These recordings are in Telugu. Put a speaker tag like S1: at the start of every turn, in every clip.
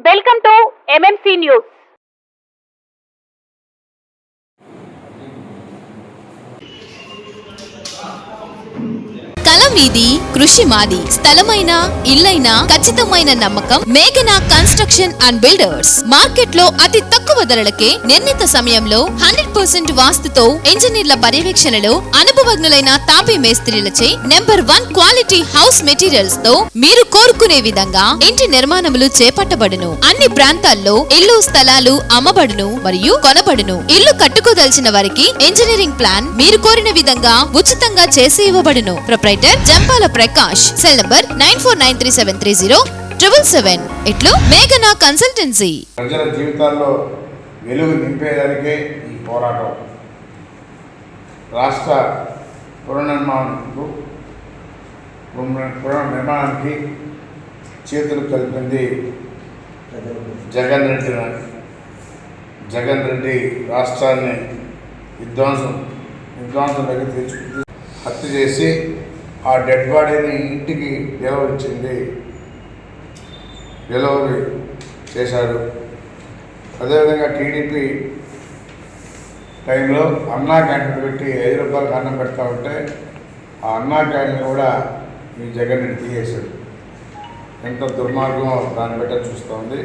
S1: Welcome to MMC news.
S2: కలం మీది, కృషి మాది. స్థలమైన, ఇల్లైనా ఖచ్చితమైన నమ్మకం మేఘనా కన్స్ట్రక్షన్ అండ్ బిల్డర్స్. మార్కెట్ లో అతి తక్కువ ధరలకే నిర్ణీత సమయంలో 100% వాస్తుతో ఇంజనీర్ల పర్యవేక్షణలో అనుభవజ్ఞులైన తాపీ మేస్త్రీలచే నెంబర్ 1 క్వాలిటీ హౌస్ మెటీరియల్స్ తో మీరు కోరుకునే విధంగా ఇంటి నిర్మాణములు చేపట్టబడును. అన్ని ప్రాంతాల్లో ఇల్లు స్థలాలు అమ్మబడును మరియు కొనబడును. ఇల్లు కట్టుకోదలిచిన వారికి ఇంజనీరింగ్ ప్లాన్ మీరు కోరిన విధంగా ఉచితంగా చేసి ఇవ్వబడును. Proprietor Jampala Prakash. Cell number 9493730777. ఇట్లు మేఘనా కన్సల్టెన్సీ.
S3: ప్రజల జీవితాల్లో వెలుగు నింపేదానికే ఈ పోరాటం. రాష్ట్ర పునర్నిర్మాణానికి చేతులు కలిపింది జగన్ రెడ్డి రాష్ట్రాన్ని విధ్వంసంలోకి తెచ్చుకుంది. హత్య చేసి ఆ డెడ్ బాడీని ఇంటికి డెలివరీ చేశాడు. అదేవిధంగా టీడీపీ టైంలో అన్నా క్యాంటీన్ పెట్టి ₹5 అన్నం పెడతా ఉంటే ఆ అన్నా క్యాంటీన్ కూడా ఈ జగన్ రెడ్డి తీసేశాడు. ఎంత దుర్మార్గం దాన్ని బట్టే చూస్తోంది.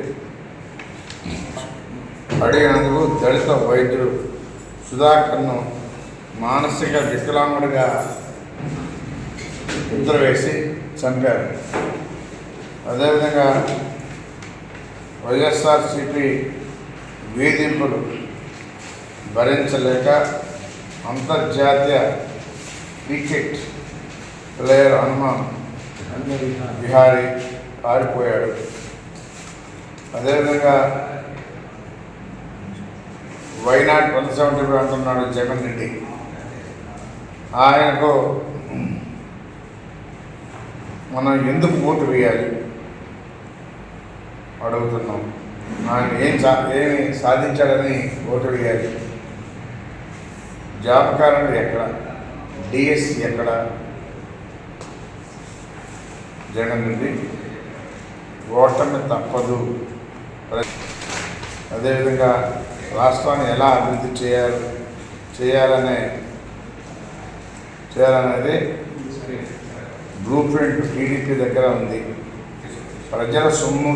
S3: అడిగినందుకు దళిత వైద్యుడు సుధాకర్ను మానసిక వికలాంగుడిగా ముద్ర వేసి చంపారు. అదేవిధంగా వైఎస్ఆర్సీపీ వేధింపులు భరించలేక అంతర్జాతీయ క్రికెట్ ప్లేయర్ హనుమాన్ విహారీ పారిపోయాడు. అదేవిధంగా వైనాడ్ 175 అంటున్నాడు జగన్ రెడ్డి. ఆయనకు మనం ఎందుకు ఓటు వేయాలి అడుగుతున్నాం. ఆయన ఏమి సాధించాలని ఓటు వేయాలి? జాబ్ కారణం ఎక్కడ? డిఎస్సి ఎక్కడ? జగన్ రెడ్డి ఓటమి తప్పదు. అదేవిధంగా రాష్ట్రాన్ని ఎలా అభివృద్ధి చేయాలనేది బ్లూ ప్రింట్ టీడీపీ దగ్గర ఉంది. ప్రజల సొమ్ము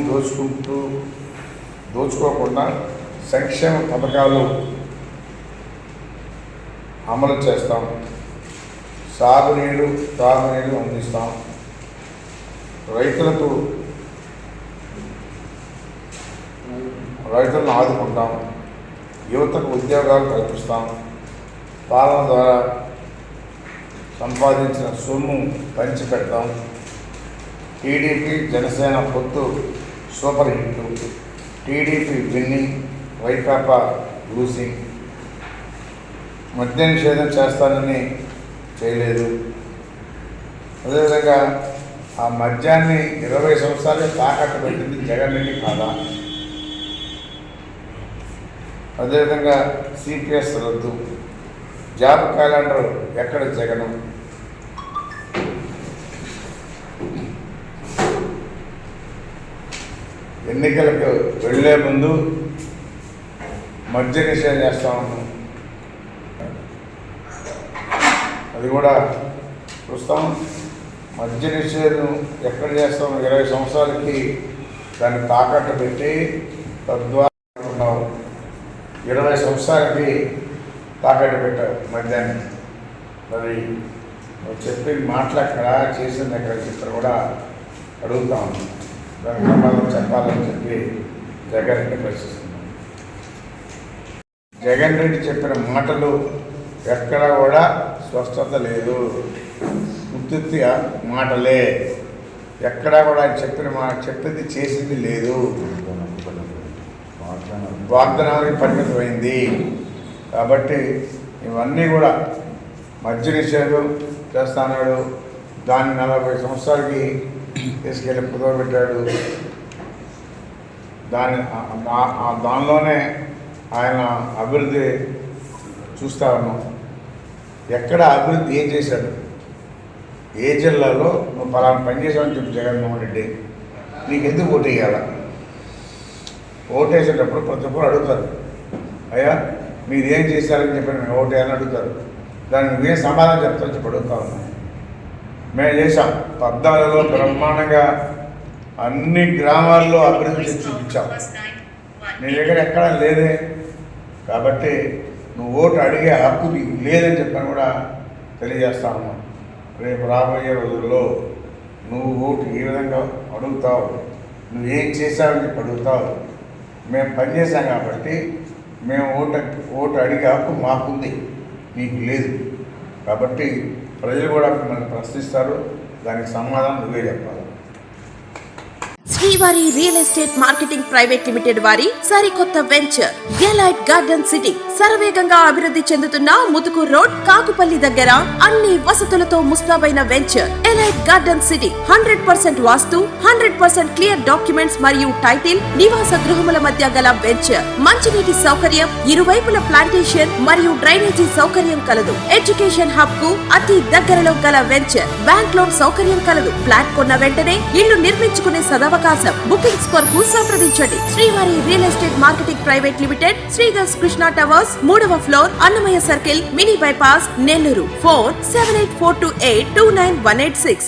S3: దోచుకోకుండా సంక్షేమ పథకాలు అమలు చేస్తాం. తాగునీరు అందిస్తాం. రైతులను ఆదుకుంటాం. యువతకు ఉద్యోగాలు కల్పిస్తాం. పాలన ద్వారా సంపాదించిన సొమ్ము పంచిపెడతాం. టీడీపీ జనసేన పొత్తు super hit. TDP winnowing, Vaikapa losing. మద్య నిషేధం చేస్తానని చేయలేదు. అదేవిధంగా ఆ మద్యాన్ని 20 సంవత్సరాలు తాకట్టు పెట్టింది జగన్ రెడ్డి కాదా? అదేవిధంగా సిపిఎస్ రద్దు. జాబ్ క్యాలెండర్ ఎక్కడ జగన్? ఎన్నికలకు వెళ్ళే ముందు మద్య నిషేధం చేస్తా ఉన్నాం. అది కూడా చూస్తాం. మద్య నిషేధం ఎక్కడ చేస్తాం? 20 సంవత్సరాలకి దాన్ని తాకట్టు పెట్టి తద్వారా 20 సంవత్సరాలకి తాకట్టు పెట్టారు మద్యాన్ని. మరి చెప్పిన మాటలు ఎక్కడ, చేసింది ఎక్కడ చెప్పారు కూడా అడుగుతా ఉన్నాం. దానికి సమాధానం చెప్పాలని చెప్పి జగన్ రెడ్డి ప్రశ్నిస్తున్నాం. జగన్ రెడ్డి చెప్పిన మాటలు ఎక్కడ కూడా స్పష్టత లేదు. ఉత్తుత్తి మాటలే. ఎక్కడా కూడా చెప్పింది చేసింది లేదు. వాగ్దానానికి పరిమితమైంది. కాబట్టి ఇవన్నీ కూడా మద్య నిషేధం చేస్తాడు. దాన్ని 40 సంవత్సరాలకి తీసుకెళ్ళి కుదరబెట్టాడు. దానిలోనే ఆయన అభివృద్ధి చూస్తా ఉన్నాం. ఎక్కడ అభివృద్ధి ఏం చేశాడు? ఏ జిల్లాలో నువ్వు పలానా పని చేసావని చెప్పి జగన్మోహన్ రెడ్డి నీకు ఎందుకు ఓటు వేయాలా? ఓటేసేటప్పుడు ప్రతి ఒక్కరు అడుగుతారు, అయ్యా మీరు ఏం చేశారని చెప్పి మేము ఓటేయాలని అడుగుతారు. దానికి నువ్వేం సమాధానం చెప్తాను చెప్పి అడుగుతా ఉన్నాను. మేము చేసాం 14లో బ్రహ్మాండంగా అన్ని గ్రామాల్లో అభివృద్ధి చేసి చూపించాం. నీ దగ్గర ఎక్కడా లేదే, కాబట్టి నువ్వు ఓటు అడిగే హక్కు నీకు లేదని చెప్పని కూడా తెలియజేస్తా ఉన్నాం. రేపు రాబోయే రోజుల్లో నువ్వు ఓటు ఏ విధంగా అడుగుతావు, నువ్వేం చేశావని చెప్పి అడుగుతావు. మేము పనిచేసాం కాబట్టి మేము ఓటు అడిగే హక్కు మాకుంది, నీకు లేదు. కాబట్టి ప్రజలు కూడా మిమ్మల్ని ప్రశ్నిస్తారు, దానికి సమాధానం నువ్వే చెప్పాలి.
S4: శ్రీవారి real estate marketing private limited వారి సరికొత్త వెంచర్ ఎలైట్ గార్డెన్ సిటీ శరవేగంగా అభివృద్ధి చెందుతున్న ముతుకూర్ రోడ్ కాకుపల్లి దగ్గర అన్ని వసతులతో ముస్తాబైన వెంచర్ ఎలైట్ గార్డెన్ సిటీ 100% వాస్తు 100% క్లియర్ డాక్యుమెంట్స్ మరియు టైటిల్ నివాస గృహముల మధ్య గల వెంచర్. మంచినీటి సౌకర్యం, ఇరువైపుల ప్లాంటేషన్ మరియు డ్రైనేజీ సౌకర్యం కలదు. ఎడ్యుకేషన్ హబ్ కు అతి దగ్గరలో గల వెంచర్. బ్యాంక్ లోన్ సౌకర్యం కలదు. ఫ్లాట్ కొన్న వెంటనే ఇల్లు నిర్మించుకునే సదవకాశం. బుకింగ్స్ కొరకు సంప్రదించండి. Srivari real estate marketing private limited, Sridhar's Krishna towers, 3వ floor, Annamayya circle, mini bypass, Nellore. Phone 7842829186.